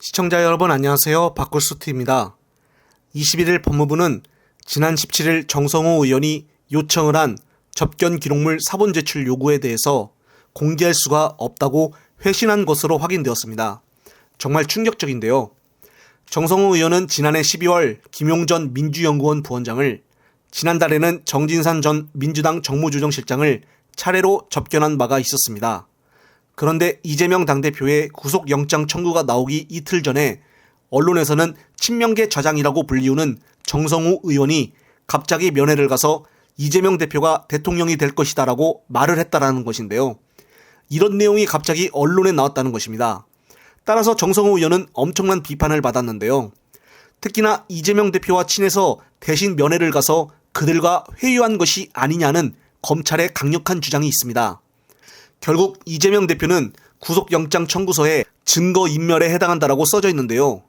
시청자 여러분 안녕하세요. 박굴수트입니다. 21일 법무부는 지난 17일 정성호 의원이 요청을 한 접견 기록물 사본 제출 요구에 대해서 공개할 수가 없다고 회신한 것으로 확인되었습니다. 정말 충격적인데요. 정성호 의원은 지난해 12월 김용전 민주연구원 부원장을, 지난달에는 정진산 전 민주당 정무조정실장을 차례로 접견한 바가 있었습니다. 그런데 이재명 당대표의 구속영장 청구가 나오기 이틀 전에 언론에서는 친명계 좌장이라고 불리우는 정성호 의원이 갑자기 면회를 가서 이재명 대표가 대통령이 될 것이다라고 말을 했다라는 것인데요. 이런 내용이 갑자기 언론에 나왔다는 것입니다. 따라서 정성호 의원은 엄청난 비판을 받았는데요. 특히나 이재명 대표와 친해서 대신 면회를 가서 그들과 회유한 것이 아니냐는 검찰의 강력한 주장이 있습니다. 결국 이재명 대표는 구속영장 청구서에 증거인멸에 해당한다라고 써져 있는데요.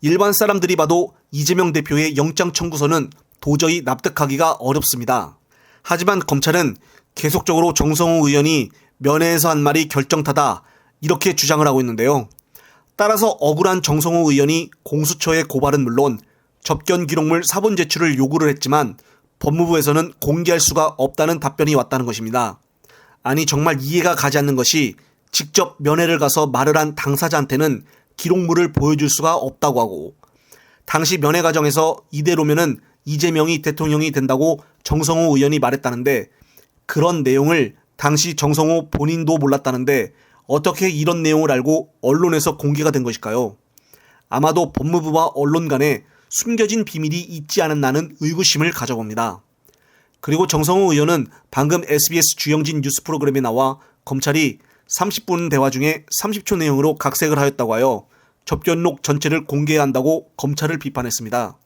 일반 사람들이 봐도 이재명 대표의 영장 청구서는 도저히 납득하기가 어렵습니다. 하지만 검찰은 계속적으로 정성호 의원이 면회에서 한 말이 결정타다 이렇게 주장을 하고 있는데요. 따라서 억울한 정성호 의원이 공수처의 고발은 물론 접견 기록물 사본 제출을 요구를 했지만 법무부에서는 공개할 수가 없다는 답변이 왔다는 것입니다. 아니 정말 이해가 가지 않는 것이 직접 면회를 가서 말을 한 당사자한테는 기록물을 보여줄 수가 없다고 하고, 당시 면회 과정에서 이대로면은 이재명이 대통령이 된다고 정성호 의원이 말했다는데 그런 내용을 당시 정성호 본인도 몰랐다는데 어떻게 이런 내용을 알고 언론에서 공개가 된 것일까요? 아마도 법무부와 언론 간에 숨겨진 비밀이 있지 않았나는 의구심을 가져봅니다. 그리고 정성호 의원은 방금 SBS 주영진 뉴스 프로그램에 나와 검찰이 30분 대화 중에 30초 내용으로 각색을 하였다고 하여 접견록 전체를 공개해야 한다고 검찰을 비판했습니다.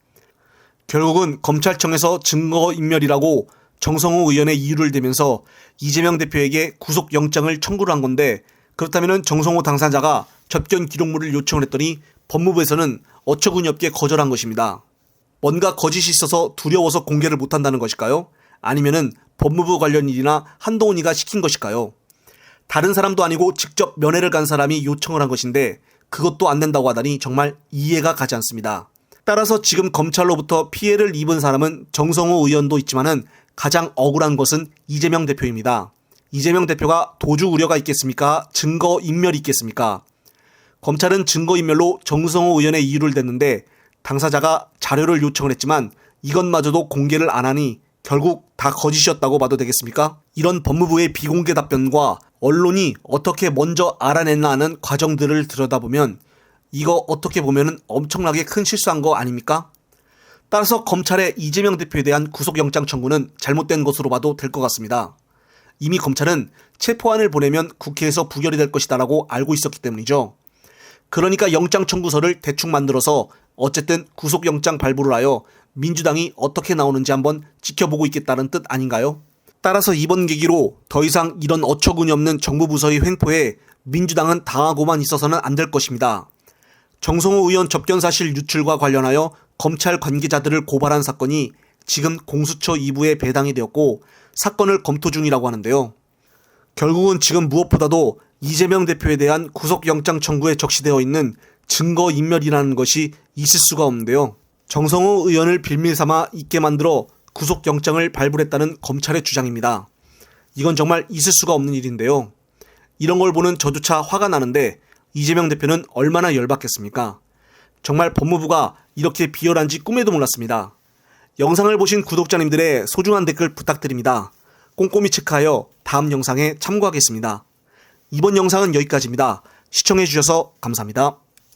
결국은 검찰청에서 증거인멸이라고 정성호 의원의 이유를 대면서 이재명 대표에게 구속영장을 청구를 한 건데, 그렇다면 정성호 당사자가 접견 기록물을 요청을 했더니 법무부에서는 어처구니 없게 거절한 것입니다. 뭔가 거짓이 있어서 두려워서 공개를 못한다는 것일까요? 아니면은 법무부 관련 일이나 한동훈이가 시킨 것일까요? 다른 사람도 아니고 직접 면회를 간 사람이 요청을 한 것인데 그것도 안 된다고 하다니 정말 이해가 가지 않습니다. 따라서 지금 검찰로부터 피해를 입은 사람은 정성호 의원도 있지만은 가장 억울한 것은 이재명 대표입니다. 이재명 대표가 도주 우려가 있겠습니까? 증거인멸이 있겠습니까? 검찰은 증거인멸로 정성호 의원의 이유를 댔는데 당사자가 자료를 요청을 했지만 이것마저도 공개를 안 하니 결국 다 거짓이었다고 봐도 되겠습니까? 이런 법무부의 비공개 답변과 언론이 어떻게 먼저 알아냈나 하는 과정들을 들여다보면 이거 어떻게 보면 엄청나게 큰 실수한 거 아닙니까? 따라서 검찰의 이재명 대표에 대한 구속영장 청구는 잘못된 것으로 봐도 될 것 같습니다. 이미 검찰은 체포안을 보내면 국회에서 부결이 될 것이다라고 알고 있었기 때문이죠. 그러니까 영장 청구서를 대충 만들어서 어쨌든 구속영장 발부를 하여 민주당이 어떻게 나오는지 한번 지켜보고 있겠다는 뜻 아닌가요? 따라서 이번 계기로 더 이상 이런 어처구니 없는 정부 부서의 횡포에 민주당은 당하고만 있어서는 안 될 것입니다. 정성호 의원 접견 사실 유출과 관련하여 검찰 관계자들을 고발한 사건이 지금 공수처 2부에 배당이 되었고 사건을 검토 중이라고 하는데요. 결국은 지금 무엇보다도 이재명 대표에 대한 구속영장 청구에 적시되어 있는 증거인멸이라는 것이 있을 수가 없는데요. 정성호 의원을 빌밀 삼아 있게 만들어 구속영장을 발부했다는 검찰의 주장입니다. 이건 정말 있을 수가 없는 일인데요. 이런 걸 보는 저조차 화가 나는데 이재명 대표는 얼마나 열받겠습니까? 정말 법무부가 이렇게 비열한지 꿈에도 몰랐습니다. 영상을 보신 구독자님들의 소중한 댓글 부탁드립니다. 꼼꼼히 체크하여 다음 영상에 참고하겠습니다. 이번 영상은 여기까지입니다. 시청해주셔서 감사합니다.